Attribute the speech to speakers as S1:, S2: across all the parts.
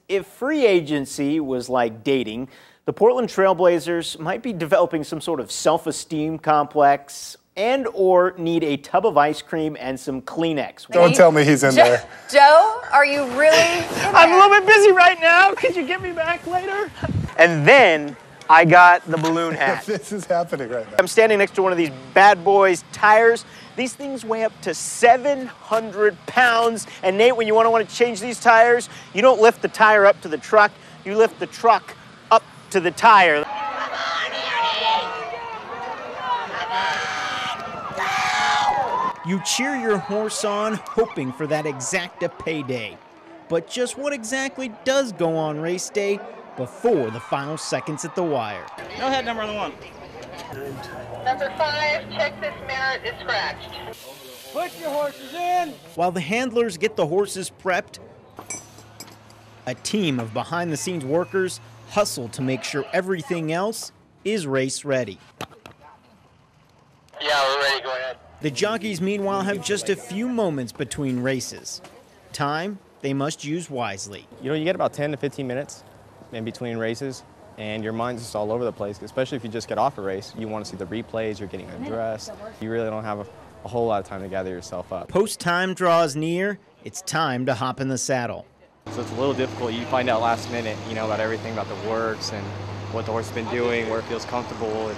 S1: If free agency was like dating, the Portland Trailblazers might be developing some sort of self-esteem complex and/or need a tub of ice cream and some Kleenex.
S2: Don't tell me he's in there.
S3: Joe, are you really in there?
S1: I'm a little bit busy right now. Could you get me back later? And then I got the balloon hat.
S2: This is happening right now.
S1: I'm standing next to one of these bad boys tires. These things weigh up to 700 pounds. And Nate, when you want to change these tires, you don't lift the tire up to the truck. You lift the truck up to the tire. You cheer your horse on, hoping for that exacta payday. But just what exactly does go on race day before the final seconds at the wire?
S4: Go ahead, number 1.
S5: Number 5, check this merit is scratched.
S4: Put your horses in.
S1: While the handlers get the horses prepped, a team of behind-the-scenes workers hustle to make sure everything else is race ready.
S5: Yeah, we're ready. Go ahead.
S1: The jockeys, meanwhile, have just a few moments between races. Time they must use wisely.
S6: You know, you get about 10 to 15 minutes in between races, and your mind's just all over the place, especially if you just get off a race. You want to see the replays, you're getting undressed. You really don't have a whole lot of time to gather yourself up.
S1: Post-time draws near, it's time to hop in the saddle.
S6: So it's a little difficult. You find out last minute, you know, about everything about the works and what the horse has been doing, where it feels comfortable.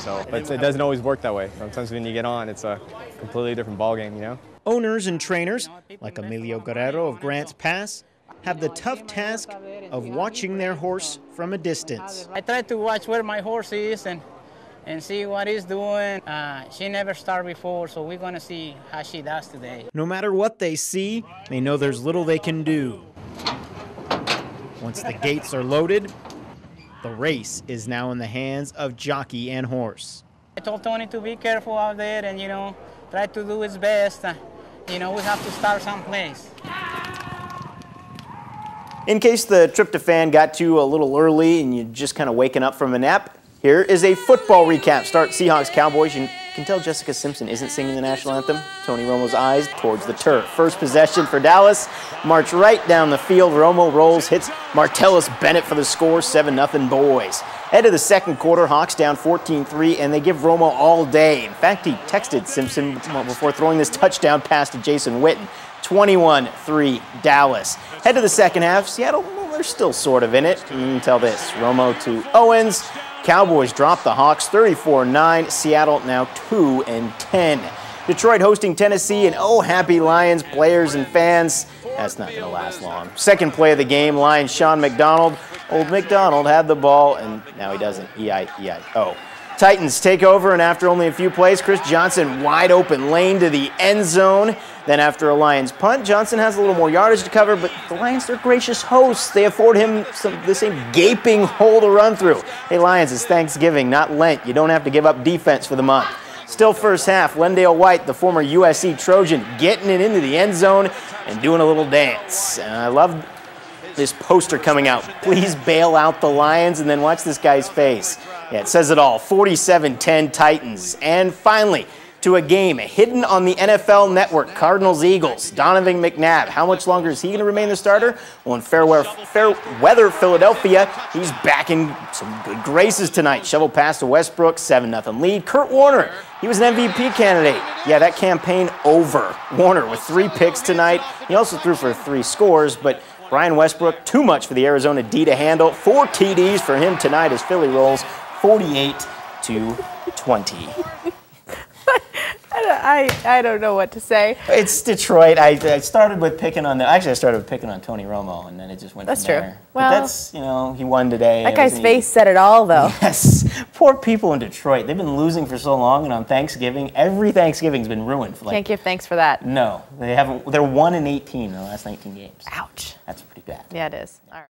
S6: But it doesn't always work that way. Sometimes when you get on, it's a completely different ballgame, you know?
S1: Owners and trainers, like Emilio Guerrero of Grants Pass, have the tough task of watching their horse from a distance.
S4: I try to watch where my horse is and see what he's doing. She never started before, so we're going to see how she does today.
S1: No matter what they see, they know there's little they can do. Once the gates are loaded, the race is now in the hands of jockey and horse.
S4: I told Tony to be careful out there and, you know, try to do his best. You know, we have to start someplace.
S1: In case the tryptophan got you a little early and you're just kind of waking up from a nap, here is a football recap. Start Seahawks Cowboys. You can tell Jessica Simpson isn't singing the national anthem. Tony Romo's eyes towards the turf. First possession for Dallas. March right down the field. Romo rolls, hits Martellus Bennett for the score. 7-0 boys. Head of the second quarter, Hawks down 14-3, and they give Romo all day. In fact, he texted Simpson before throwing this touchdown pass to Jason Witten. 21-3 Dallas. Head to the second half. Seattle, well, they're still sort of in it until this. Romo to Owens. Cowboys drop the Hawks 34-9. Seattle now 2-10. Detroit hosting Tennessee, and oh, happy Lions players and fans. That's not going to last long. Second play of the game, Lions Sean McDonald. Old McDonald had the ball, and now he doesn't. E-I-E-I-O. Titans take over, and after only a few plays, Chris Johnson wide open lane to the end zone. Then after a Lions punt, Johnson has a little more yardage to cover, but the Lions, they're gracious hosts. They afford him the same gaping hole to run through. Hey, Lions, it's Thanksgiving, not Lent. You don't have to give up defense for the month. Still first half, Lendale White, the former USC Trojan, getting it into the end zone and doing a little dance. And I love this poster coming out. Please bail out the Lions, and then watch this guy's face. Yeah, it says it all. 47-10 Titans. And finally, to a game hidden on the NFL Network, Cardinals-Eagles. Donovan McNabb, how much longer is he going to remain the starter? Well, in fair weather Philadelphia, he's back in some good graces tonight. Shovel pass to Westbrook, 7-0 lead. Kurt Warner, he was an MVP candidate. Yeah, that campaign over. Warner with 3 picks tonight. He also threw for 3 scores, but Brian Westbrook, too much for the Arizona D to handle. 4 TDs for him tonight as Philly rolls 48-20.
S3: I don't know what to say.
S1: It's Detroit. I started with picking on I started with picking on Tony Romo, and then it just went from there.
S3: That's true. Well,
S1: but that's, you know, he won today.
S3: That guy's face said it all, though.
S1: Yes. Poor people in Detroit. They've been losing for so long, and on Thanksgiving, every Thanksgiving's been ruined. For
S3: Can't give thanks for that.
S1: No. They haven't. They're 1-18 in the last 19 games.
S3: Ouch.
S1: That's pretty bad.
S3: Yeah, it is. All right.